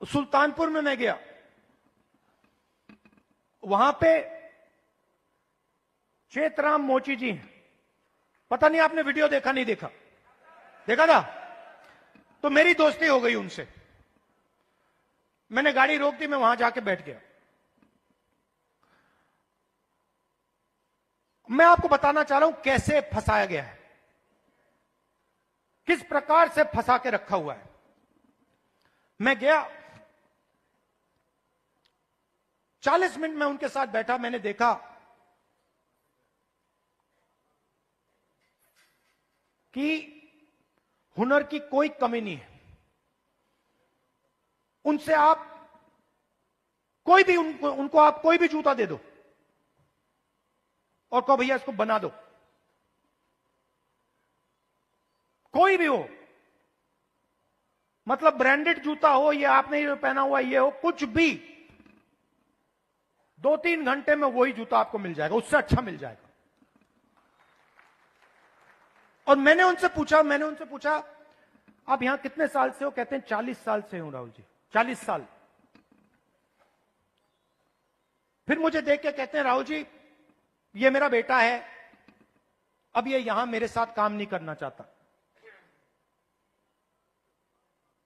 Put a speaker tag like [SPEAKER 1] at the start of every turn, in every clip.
[SPEAKER 1] सुल्तानपुर में मैं गया, वहां पे चेतराम मोची जी हैं। पता नहीं आपने वीडियो देखा नहीं देखा? देखा था? तो मेरी दोस्ती हो गई उनसे। मैंने गाड़ी रोक दी, मैं वहां जाके बैठ गया। मैं आपको बताना चाह रहा हूं कैसे फंसाया गया है, किस प्रकार से फंसा के रखा हुआ है। मैं गया, 40 मिनट में उनके साथ बैठा। मैंने देखा कि हुनर की कोई कमी नहीं है। उनसे आप कोई भी उनको आप कोई भी जूता दे दो और कहो भैया इसको बना दो, कोई भी हो, मतलब ब्रांडेड जूता हो, ये आपने ये पहना हुआ ये हो, कुछ भी, 2-3 घंटे में वही जूता आपको मिल जाएगा, उससे अच्छा मिल जाएगा। और मैंने उनसे पूछा आप यहां कितने साल से हो? कहते हैं 40 साल से हूं राहुल जी, 40 साल। फिर मुझे देख के कहते हैं राहुल जी ये मेरा बेटा है, अब ये यहां मेरे साथ काम नहीं करना चाहता।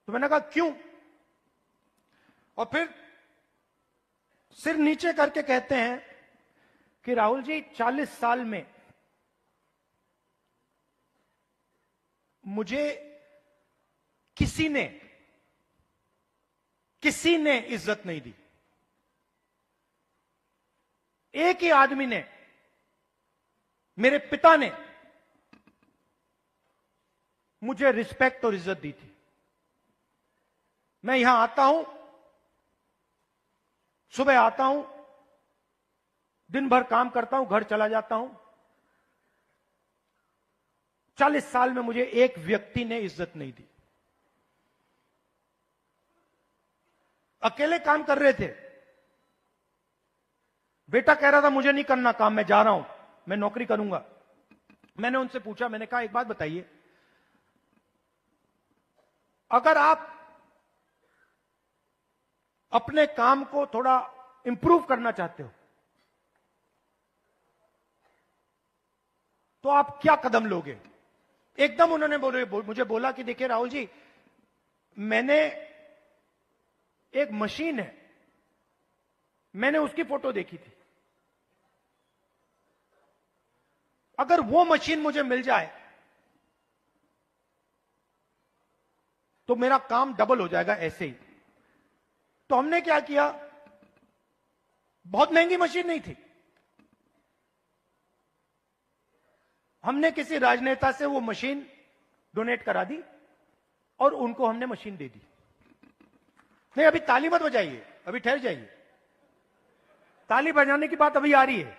[SPEAKER 1] तो मैंने कहा क्यों? और फिर सिर नीचे करके कहते हैं कि राहुल जी 40 साल में मुझे किसी ने इज्जत नहीं दी। एक ही आदमी ने, मेरे पिता ने मुझे रिस्पेक्ट और इज्जत दी थी। मैं यहां आता हूं, सुबह आता हूं, दिन भर काम करता हूं, घर चला जाता हूं। 40 साल में मुझे एक व्यक्ति ने इज्जत नहीं दी। अकेले काम कर रहे थे, बेटा कह रहा था मुझे नहीं करना काम, मैं जा रहा हूं, मैं नौकरी करूंगा। मैंने उनसे पूछा, मैंने कहा एक बात बताइए, अगर आप अपने काम को थोड़ा इंप्रूव करना चाहते हो तो आप क्या कदम लोगे? एकदम उन्होंने मुझे बोला कि देखिए राहुल जी, मैंने एक मशीन है, मैंने उसकी फोटो देखी थी, अगर वो मशीन मुझे मिल जाए तो मेरा काम डबल हो जाएगा ऐसे ही। तो हमने क्या किया, बहुत महंगी मशीन नहीं थी, हमने किसी राजनेता से वो मशीन डोनेट करा दी और उनको हमने मशीन दे दी। नहीं अभी ताली मत बजाइए, अभी ठहर जाइए, ताली बजाने की बात अभी आ रही है।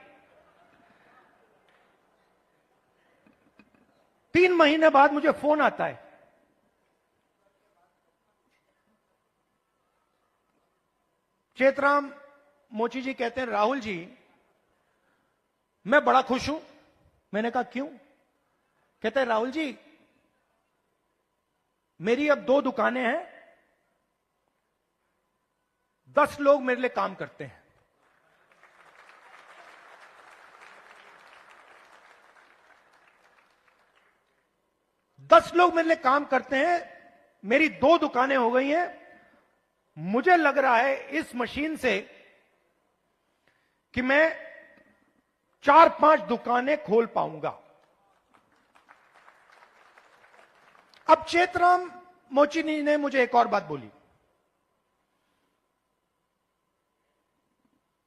[SPEAKER 1] 3 महीने बाद मुझे फोन आता है, चेतराम मोची जी कहते हैं राहुल जी मैं बड़ा खुश हूं। मैंने कहा क्यों? कहते हैं राहुल जी मेरी अब 2 दुकानें हैं, 10 लोग मेरे लिए काम करते हैं। दस लोग मेरे लिए काम करते हैं, मेरी 2 दुकानें हो गई हैं। मुझे लग रहा है इस मशीन से कि मैं 4-5 दुकानें खोल पाऊंगा। अब चेतराम मोची ने मुझे एक और बात बोली।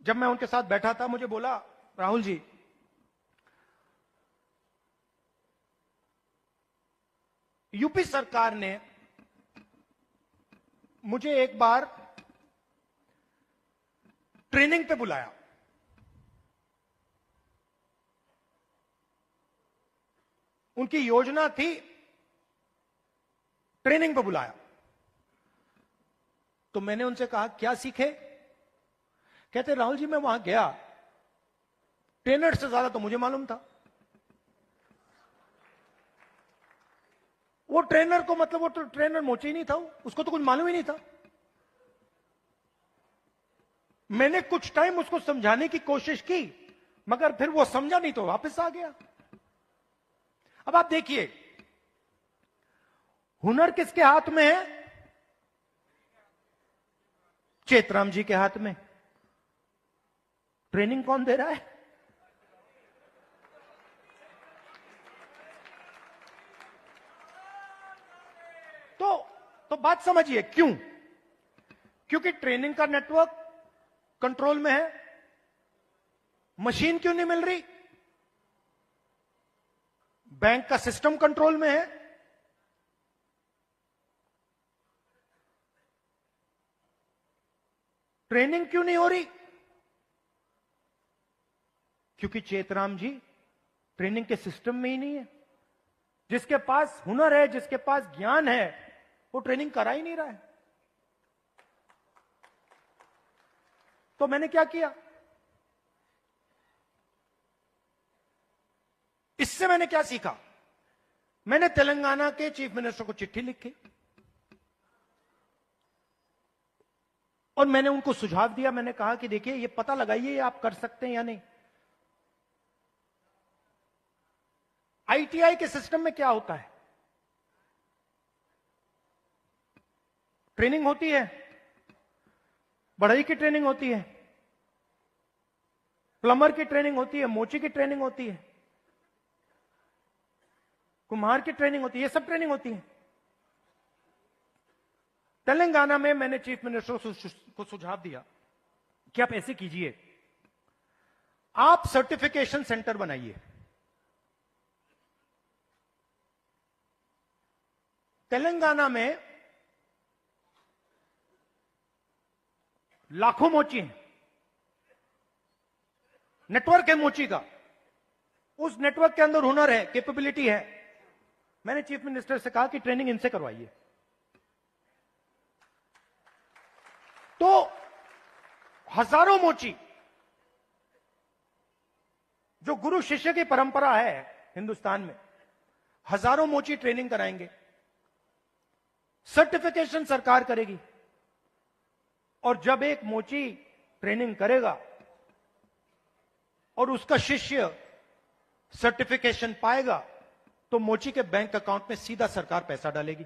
[SPEAKER 1] जब मैं उनके साथ बैठा था, मुझे बोला राहुल जी यूपी सरकार ने मुझे एक बार ट्रेनिंग पे बुलाया, उनकी योजना थी, ट्रेनिंग पे बुलाया। तो मैंने उनसे कहा क्या सीखे? कहते राहुल जी मैं वहां गया, ट्रेनर से ज्यादा तो मुझे मालूम था। वो ट्रेनर को मतलब वो तो ट्रेनर मोची नहीं था, उसको तो कुछ मालूम ही नहीं था। मैंने कुछ टाइम उसको समझाने की कोशिश की, मगर फिर वो समझा नहीं तो वापस आ गया। अब आप देखिए, हुनर किसके हाथ में है? चेतराम जी के हाथ में। ट्रेनिंग कौन दे रहा है? तो बात समझिए क्यों? क्योंकि ट्रेनिंग का नेटवर्क कंट्रोल में है। मशीन क्यों नहीं मिल रही? बैंक का सिस्टम कंट्रोल में है। ट्रेनिंग क्यों नहीं हो रही? क्योंकि चेतराम जी ट्रेनिंग के सिस्टम में ही नहीं है। जिसके पास हुनर है, जिसके पास ज्ञान है, वो ट्रेनिंग करा ही नहीं रहा है। तो मैंने क्या किया? इससे मैंने क्या सीखा? मैंने तेलंगाना के चीफ मिनिस्टर को चिट्ठी लिखी और मैंने उनको सुझाव दिया। मैंने कहा कि देखिए, ये पता लगाइए ये आप कर सकते हैं या नहीं। आईटीआई के सिस्टम में क्या होता है? ट्रेनिंग होती है, बढ़ई की ट्रेनिंग होती है, प्लम्बर की ट्रेनिंग होती है, मोची की ट्रेनिंग होती है, कुम्हार की ट्रेनिंग होती है, ये सब ट्रेनिंग होती है। तेलंगाना में मैंने चीफ मिनिस्टर को सुझाव दिया कि आप ऐसे कीजिए, आप सर्टिफिकेशन सेंटर बनाइए। तेलंगाना में लाखों मोची हैं, नेटवर्क है मोची का, उस नेटवर्क के अंदर हुनर है, कैपेबिलिटी है। मैंने चीफ मिनिस्टर से कहा कि ट्रेनिंग इनसे करवाइए। तो हजारों मोची, जो गुरु शिष्य की परंपरा है हिंदुस्तान में, हजारों मोची ट्रेनिंग कराएंगे। सर्टिफिकेशन सरकार करेगी, और जब एक मोची ट्रेनिंग करेगा और उसका शिष्य सर्टिफिकेशन पाएगा, तो मोची के बैंक अकाउंट में सीधा सरकार पैसा डालेगी।